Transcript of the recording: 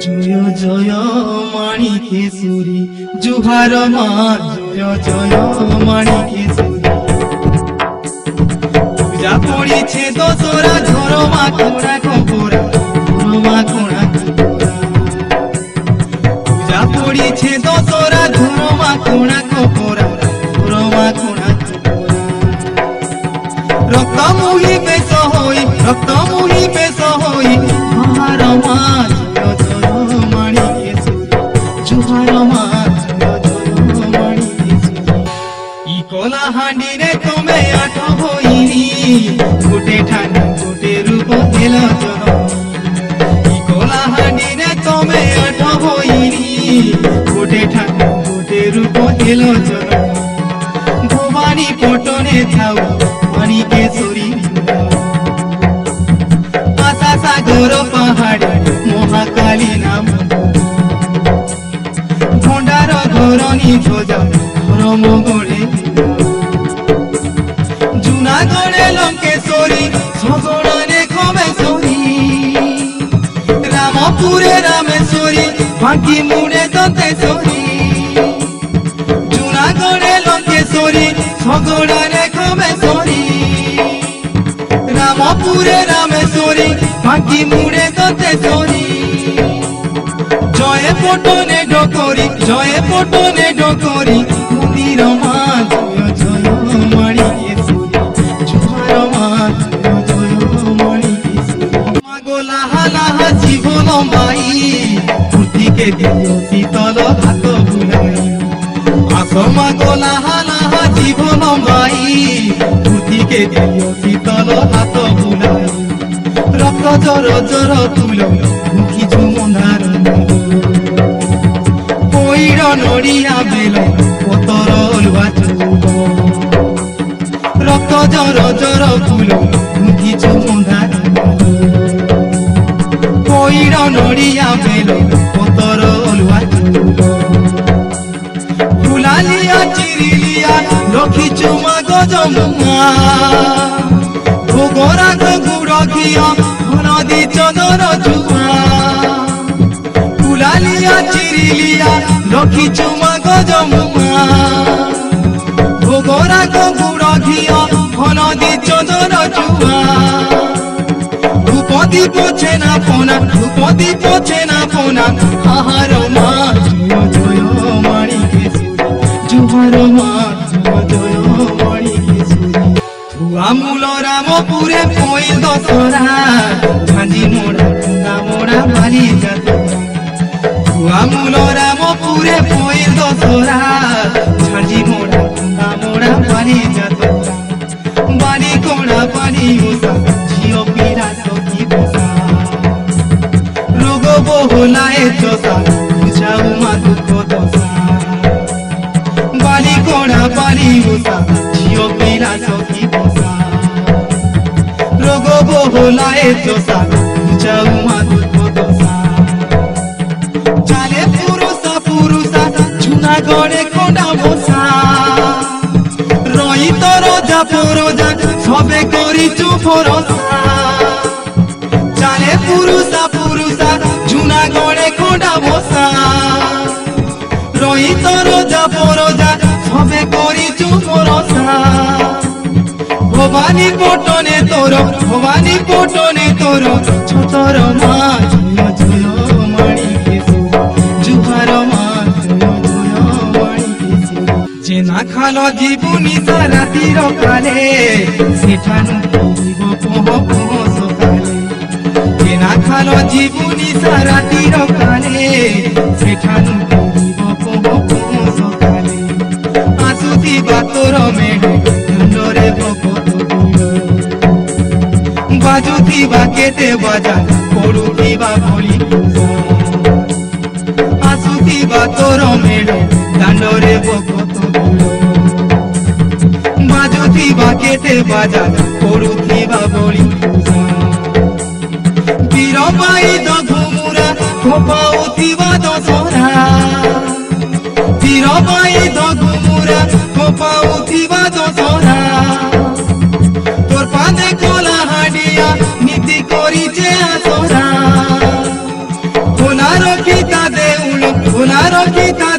জয় জয় মাণিকেশ্বরী জুহার মা জয় জয় মাণিকেশ্বরী পূজা পড়িছে দশরা ঝর মা কোড়া কপরা ঝর মা কোড়া পূজা পড়িছে দশরা ঝর মা কোড়া কপরা ঝর মা কোড়া রক্ত মুহি বেশ হই রক্ত মুহি বেশ হই মহার মা জয় জয় মাণিকেশ্বরী জুহার মা জয় জয় মাণিকেশ্বরী ই কলা হাঁডি রে তুমি আঠ হইনি গোটে ঠান্ডা গোটে রূপ দিল জননী ই কলা হাঁডি রে তুমি আঠ হইনি গোটে ঠান্ডা গোটে রূপ দিল জননী ভবানী পটনে থাও মাণিকেশ্বরী আশা সাগর পাহাড়ে মহাকালী নাম ভণ্ডার ধরণী ধ্বজা ধর্ম গড়ে জুনাগড়ে লঙ্কেশ্বরী সগড়নে খমেশ্বরী রামপুরে রামেশ্বরী বাঁকি মুড়ে দন্তেশ্বরী জুনাগড়ে লঙ্কেশ্বরী সগড়নে খমেশ্বরী রামপুরে রামেশ্বরী বাঁকি মুড়ে দন্তেশ্বরী জয় পটনে ডকরি জয় পটনে ডকরি মন্দির মা জয় জয় মাণিকেশ্বরী জুহার মা জয় জয় মাণিকেশ্বরী মা গো লাহা লাহা জীবন মাই মূর্তিকে দিও শীতল হাত বুলাই আস মা গো লাহা লাহা জীবন মাই মূর্তিকে দিও শীতল হাত বুলাই রক্ত জর জর তুল মুখী ঝুমন্ধার পৈর নড়িয়া বেল পতর লুয়া চুব রক্ত জর জর ফুল মুখী ঝুমন্ধার পৈর নড়িয়া বেল পতর লুয়া চুব ফুলালিয়া চিরিলিয়া লক্ষী চুমা গজমুমা ভোগরাগ গুড় ঘিয়া নদী চদর জুয়া ফুলালিয়া চিরিলিয়া লক্ষী চুমা গজমুমা ভোগরাগ গুড় ঘিয়া নদী চদর জুয়া ধূপদী পোছে না পোনা ধূপদী পোছে না পোনা আহার মা জয় জয় মাণিকেশ্বরী জুহার মা জয় জয় মাণিকেশ্বরী আমূল রামপুরে পইল দশরা ঝাঁঝি মোড়া গঙ্গা মোড়া বালি যাত্রা আমূল রামপুরে পইল দশরা ঝাঁঝি মোড়া গঙ্গা মোড়া বালি যাত্রা বালি কোড়া বালি ওষা ঝিও পীড়া সখী বসা রোগ বহুলায় চষা বুঝাও মা দুঃখ দশা বালি কোড়া বালি ওষা ঝিও পীড়া সখী বসা রোগ বহুলায় চষা বুঝাও মা দুঃখ দশা চালে পুরুষা পুরুষা জুনাগড়ে কোডা বসা রহিত রোজা পরোজা সবে করিছু ভরসা চালে পুরুষা পুরুষা জুনাগড়ে কোডা বসা রহিত রোজা পরোজা সবে করিছু ভরসা ভবানী পটনে তোর ছোটর মা জয় জয় মাণিকেশ্বরী জুহার মা জয় জয় মাণিকেশ্বরী যে না খাল জীবনী রাতির কালে সেঠানু পড়িব পহ পহ সকালে যে না খাল জীবনী রাতির কালে সেঠানু পড়িব পহ পহ সকালে আসুথিবা তোর মেঢ় মুন্ডরে ভকত বাজুথিবা কেতে বাজা পড়ুথিবা ভলি আসুথিবা তোর মেঢ় দাণ্ডরে ভকত বাজুথিবা কেতে বাজা পড়ুথিবা ভলি বীরবাই দঘুমুরা খোপাউথিবা দশরা বীরবাই দঘুমুরা খোপাউথিবা দশরা তোর পাদে কলা হাডিয়া নীতি করিছে আসরা কোলার ରଖିଥା